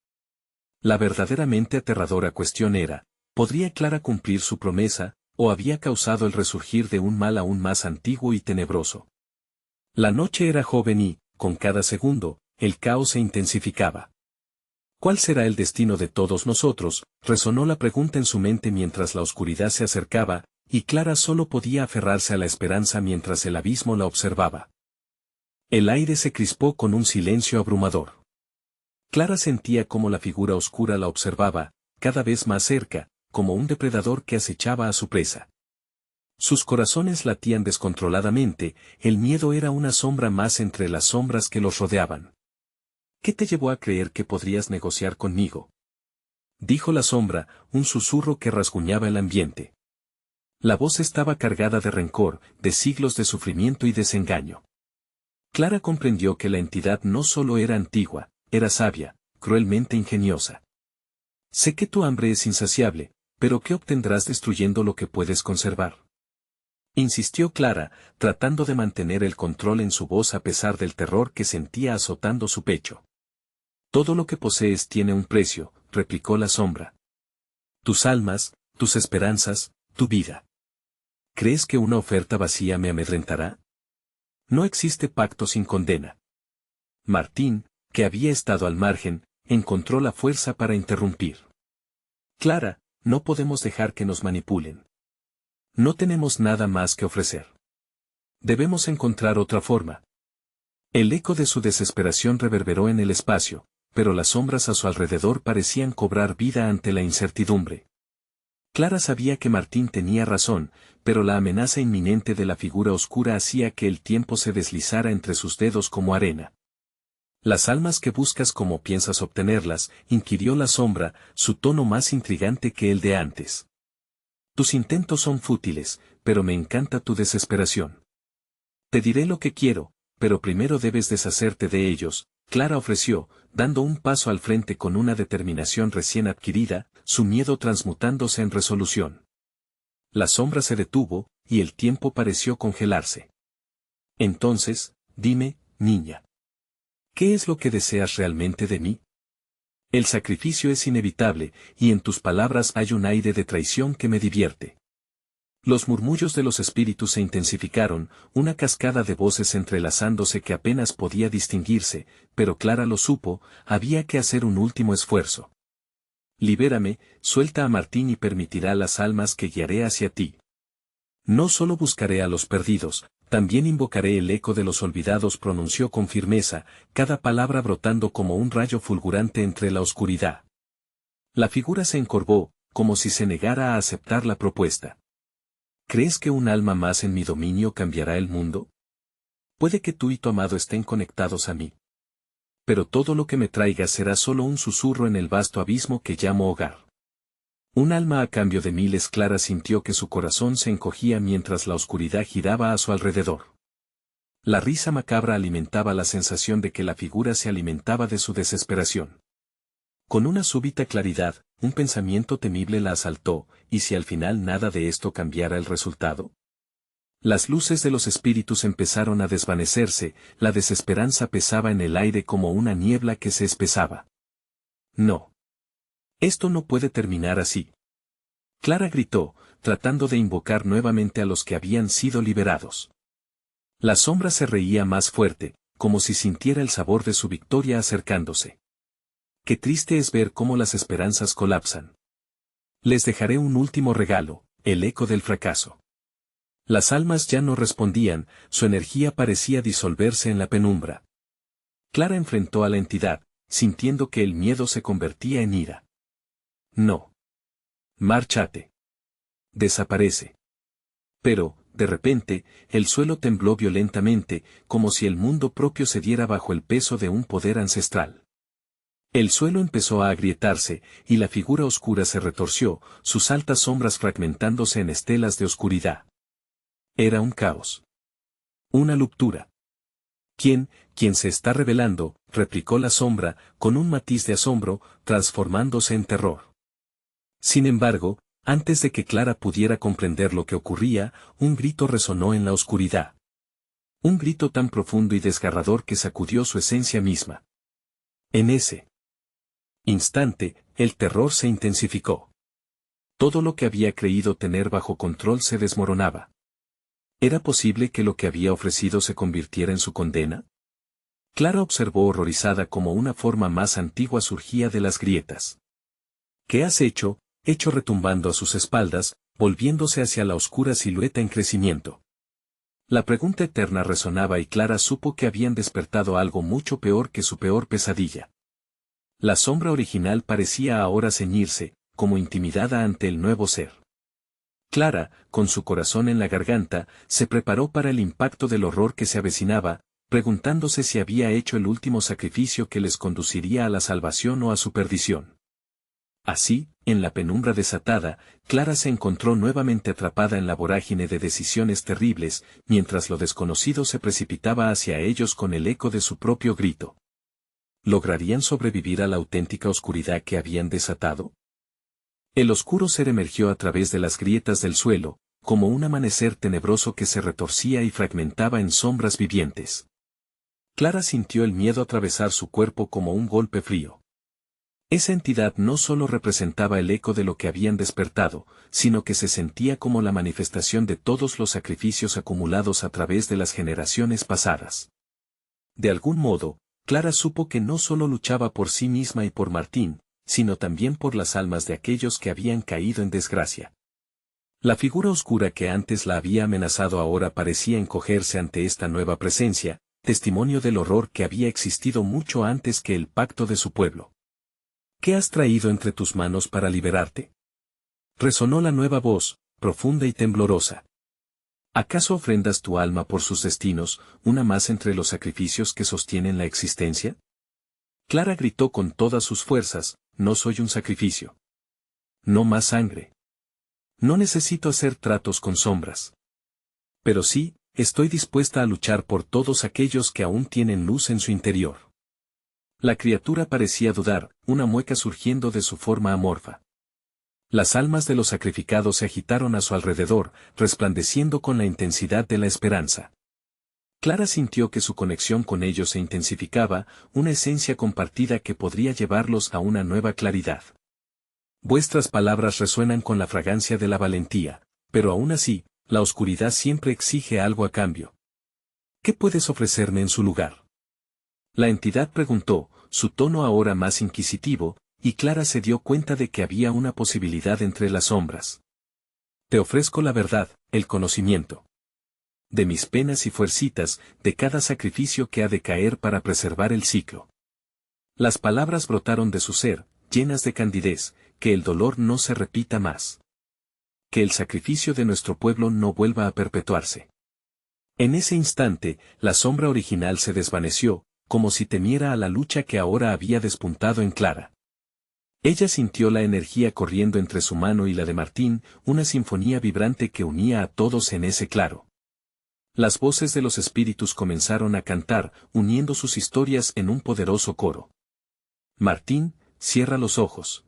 La verdaderamente aterradora cuestión era, ¿podría Clara cumplir su promesa, o había causado el resurgir de un mal aún más antiguo y tenebroso? La noche era joven y, con cada segundo, el caos se intensificaba. ¿Cuál será el destino de todos nosotros?, resonó la pregunta en su mente mientras la oscuridad se acercaba, y Clara solo podía aferrarse a la esperanza mientras el abismo la observaba. El aire se crispó con un silencio abrumador. Clara sentía cómo la figura oscura la observaba, cada vez más cerca, como un depredador que acechaba a su presa. Sus corazones latían descontroladamente, el miedo era una sombra más entre las sombras que los rodeaban. ¿Qué te llevó a creer que podrías negociar conmigo?, dijo la sombra, un susurro que rasguñaba el ambiente. La voz estaba cargada de rencor, de siglos de sufrimiento y desengaño. Clara comprendió que la entidad no solo era antigua, era sabia, cruelmente ingeniosa. Sé que tu hambre es insaciable, pero ¿qué obtendrás destruyendo lo que puedes conservar?, insistió Clara, tratando de mantener el control en su voz a pesar del terror que sentía azotando su pecho. Todo lo que posees tiene un precio, replicó la sombra. Tus almas, tus esperanzas, tu vida. ¿Crees que una oferta vacía me amedrentará? No existe pacto sin condena. Martín, que había estado al margen, encontró la fuerza para interrumpir. Clara, no podemos dejar que nos manipulen. No tenemos nada más que ofrecer. Debemos encontrar otra forma. El eco de su desesperación reverberó en el espacio, pero las sombras a su alrededor parecían cobrar vida ante la incertidumbre. Clara sabía que Martín tenía razón, pero la amenaza inminente de la figura oscura hacía que el tiempo se deslizara entre sus dedos como arena. ¿Las almas que buscas, cómo piensas obtenerlas?, inquirió la sombra, su tono más intrigante que el de antes. Tus intentos son fútiles, pero me encanta tu desesperación. Te diré lo que quiero, pero primero debes deshacerte de ellos, Clara ofreció, dando un paso al frente con una determinación recién adquirida, su miedo transmutándose en resolución. La sombra se detuvo, y el tiempo pareció congelarse. Entonces, dime, niña. ¿Qué es lo que deseas realmente de mí? El sacrificio es inevitable, y en tus palabras hay un aire de traición que me divierte. Los murmullos de los espíritus se intensificaron, una cascada de voces entrelazándose que apenas podía distinguirse, pero Clara lo supo, había que hacer un último esfuerzo. Libérame, suelta a Martín y permitirá las almas que guiaré hacia ti. No solo buscaré a los perdidos, también invocaré el eco de los olvidados, pronunció con firmeza, cada palabra brotando como un rayo fulgurante entre la oscuridad. La figura se encorvó, como si se negara a aceptar la propuesta. ¿Crees que un alma más en mi dominio cambiará el mundo? Puede que tú y tu amado estén conectados a mí. Pero todo lo que me traigas será solo un susurro en el vasto abismo que llamo hogar. Un alma a cambio de miles. Clara sintió que su corazón se encogía mientras la oscuridad giraba a su alrededor. La risa macabra alimentaba la sensación de que la figura se alimentaba de su desesperación. Con una súbita claridad, un pensamiento temible la asaltó, ¿y si al final nada de esto cambiara el resultado? Las luces de los espíritus empezaron a desvanecerse, la desesperanza pesaba en el aire como una niebla que se espesaba. No. Esto no puede terminar así. Clara gritó, tratando de invocar nuevamente a los que habían sido liberados. La sombra se reía más fuerte, como si sintiera el sabor de su victoria acercándose. Qué triste es ver cómo las esperanzas colapsan. Les dejaré un último regalo, el eco del fracaso. Las almas ya no respondían, su energía parecía disolverse en la penumbra. Clara enfrentó a la entidad, sintiendo que el miedo se convertía en ira. No. Márchate. Desaparece. Pero, de repente, el suelo tembló violentamente, como si el mundo propio cediera bajo el peso de un poder ancestral. El suelo empezó a agrietarse, y la figura oscura se retorció, sus altas sombras fragmentándose en estelas de oscuridad. Era un caos. Una ruptura. ¿Quién se está revelando?, replicó la sombra, con un matiz de asombro, transformándose en terror. Sin embargo, antes de que Clara pudiera comprender lo que ocurría, un grito resonó en la oscuridad. Un grito tan profundo y desgarrador que sacudió su esencia misma. En ese instante, el terror se intensificó. Todo lo que había creído tener bajo control se desmoronaba. ¿Era posible que lo que había ofrecido se convirtiera en su condena? Clara observó horrorizada cómo una forma más antigua surgía de las grietas. ¿Qué has hecho?, hecho retumbando a sus espaldas, volviéndose hacia la oscura silueta en crecimiento. La pregunta eterna resonaba y Clara supo que habían despertado algo mucho peor que su peor pesadilla. La sombra original parecía ahora ceñirse, como intimidada ante el nuevo ser. Clara, con su corazón en la garganta, se preparó para el impacto del horror que se avecinaba, preguntándose si había hecho el último sacrificio que les conduciría a la salvación o a su perdición. Así, en la penumbra desatada, Clara se encontró nuevamente atrapada en la vorágine de decisiones terribles, mientras lo desconocido se precipitaba hacia ellos con el eco de su propio grito. ¿Lograrían sobrevivir a la auténtica oscuridad que habían desatado? El oscuro ser emergió a través de las grietas del suelo, como un amanecer tenebroso que se retorcía y fragmentaba en sombras vivientes. Clara sintió el miedo atravesar su cuerpo como un golpe frío. Esa entidad no solo representaba el eco de lo que habían despertado, sino que se sentía como la manifestación de todos los sacrificios acumulados a través de las generaciones pasadas. De algún modo, Clara supo que no solo luchaba por sí misma y por Martín, sino también por las almas de aquellos que habían caído en desgracia. La figura oscura que antes la había amenazado ahora parecía encogerse ante esta nueva presencia, testimonio del horror que había existido mucho antes que el pacto de su pueblo. ¿Qué has traído entre tus manos para liberarte? Resonó la nueva voz, profunda y temblorosa. ¿Acaso ofrendas tu alma por sus destinos, una más entre los sacrificios que sostienen la existencia? Clara gritó con todas sus fuerzas, no soy un sacrificio. No más sangre. No necesito hacer tratos con sombras. Pero sí, estoy dispuesta a luchar por todos aquellos que aún tienen luz en su interior. La criatura parecía dudar, una mueca surgiendo de su forma amorfa. Las almas de los sacrificados se agitaron a su alrededor, resplandeciendo con la intensidad de la esperanza. Clara sintió que su conexión con ellos se intensificaba, una esencia compartida que podría llevarlos a una nueva claridad. Vuestras palabras resuenan con la fragancia de la valentía, pero aún así, la oscuridad siempre exige algo a cambio. ¿Qué puedes ofrecerme en su lugar? La entidad preguntó, su tono ahora más inquisitivo, y Clara se dio cuenta de que había una posibilidad entre las sombras. Te ofrezco la verdad, el conocimiento. De mis penas y fuercitas, de cada sacrificio que ha de caer para preservar el ciclo. Las palabras brotaron de su ser, llenas de candidez, que el dolor no se repita más. Que el sacrificio de nuestro pueblo no vuelva a perpetuarse. En ese instante, la sombra original se desvaneció, como si temiera a la lucha que ahora había despuntado en Clara. Ella sintió la energía corriendo entre su mano y la de Martín, una sinfonía vibrante que unía a todos en ese claro. Las voces de los espíritus comenzaron a cantar, uniendo sus historias en un poderoso coro. Martín, cierra los ojos.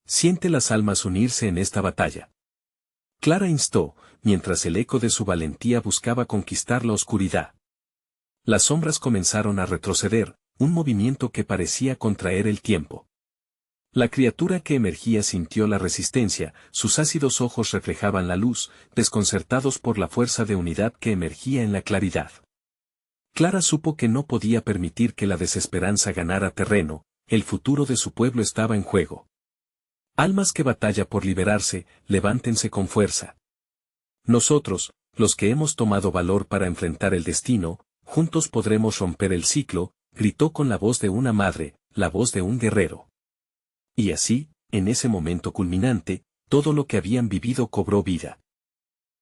Siente las almas unirse en esta batalla. Clara instó, mientras el eco de su valentía buscaba conquistar la oscuridad. Las sombras comenzaron a retroceder, un movimiento que parecía contraer el tiempo. La criatura que emergía sintió la resistencia, sus ácidos ojos reflejaban la luz, desconcertados por la fuerza de unidad que emergía en la claridad. Clara supo que no podía permitir que la desesperanza ganara terreno, el futuro de su pueblo estaba en juego. Almas que batalla por liberarse, levántense con fuerza. Nosotros, los que hemos tomado valor para enfrentar el destino, juntos podremos romper el ciclo, gritó con la voz de una madre, la voz de un guerrero. Y así, en ese momento culminante, todo lo que habían vivido cobró vida.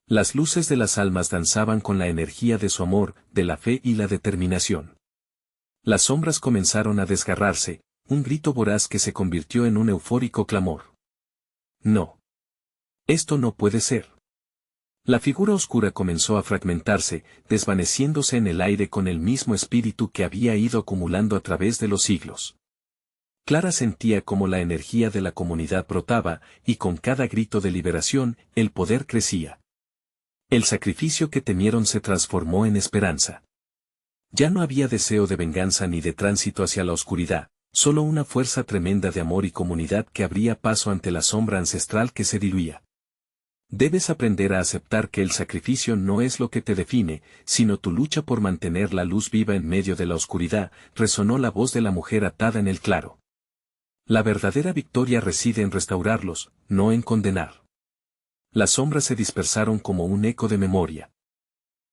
Las luces de las almas danzaban con la energía de su amor, de la fe y la determinación. Las sombras comenzaron a desgarrarse, un grito voraz que se convirtió en un eufórico clamor. No. Esto no puede ser. La figura oscura comenzó a fragmentarse, desvaneciéndose en el aire con el mismo espíritu que había ido acumulando a través de los siglos. Clara sentía cómo la energía de la comunidad brotaba, y con cada grito de liberación, el poder crecía. El sacrificio que temieron se transformó en esperanza. Ya no había deseo de venganza ni de tránsito hacia la oscuridad, solo una fuerza tremenda de amor y comunidad que abría paso ante la sombra ancestral que se diluía. Debes aprender a aceptar que el sacrificio no es lo que te define, sino tu lucha por mantener la luz viva en medio de la oscuridad, resonó la voz de la mujer atada en el claro. La verdadera victoria reside en restaurarlos, no en condenar. Las sombras se dispersaron como un eco de memoria.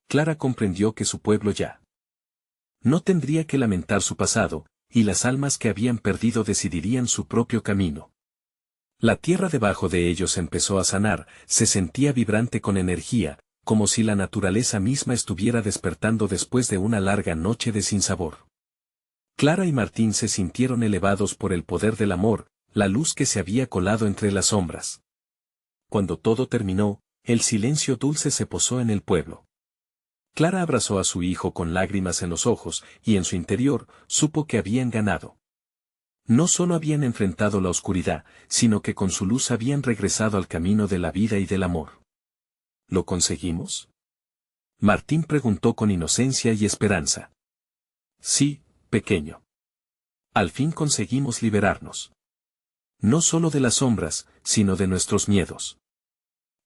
Clara comprendió que su pueblo ya no tendría que lamentar su pasado, y las almas que habían perdido decidirían su propio camino. La tierra debajo de ellos empezó a sanar, se sentía vibrante con energía, como si la naturaleza misma estuviera despertando después de una larga noche de sinsabor. Clara y Martín se sintieron elevados por el poder del amor, la luz que se había colado entre las sombras. Cuando todo terminó, el silencio dulce se posó en el pueblo. Clara abrazó a su hijo con lágrimas en los ojos, y en su interior, supo que habían ganado. No solo habían enfrentado la oscuridad, sino que con su luz habían regresado al camino de la vida y del amor. ¿Lo conseguimos? Martín preguntó con inocencia y esperanza. Sí, pequeño. Al fin conseguimos liberarnos. No solo de las sombras, sino de nuestros miedos.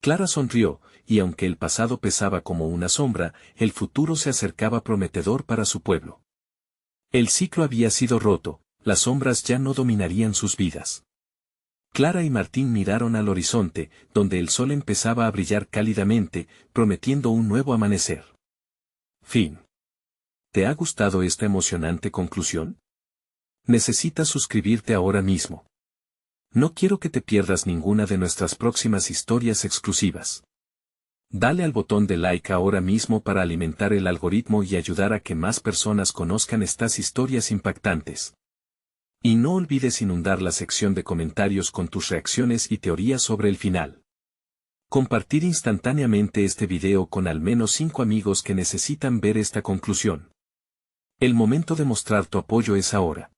Clara sonrió, y aunque el pasado pesaba como una sombra, el futuro se acercaba prometedor para su pueblo. El ciclo había sido roto, las sombras ya no dominarían sus vidas. Clara y Martín miraron al horizonte, donde el sol empezaba a brillar cálidamente, prometiendo un nuevo amanecer. Fin. ¿Te ha gustado esta emocionante conclusión? Necesitas suscribirte ahora mismo. No quiero que te pierdas ninguna de nuestras próximas historias exclusivas. Dale al botón de like ahora mismo para alimentar el algoritmo y ayudar a que más personas conozcan estas historias impactantes. Y no olvides inundar la sección de comentarios con tus reacciones y teorías sobre el final. Compartir instantáneamente este video con al menos 5 amigos que necesitan ver esta conclusión. El momento de mostrar tu apoyo es ahora.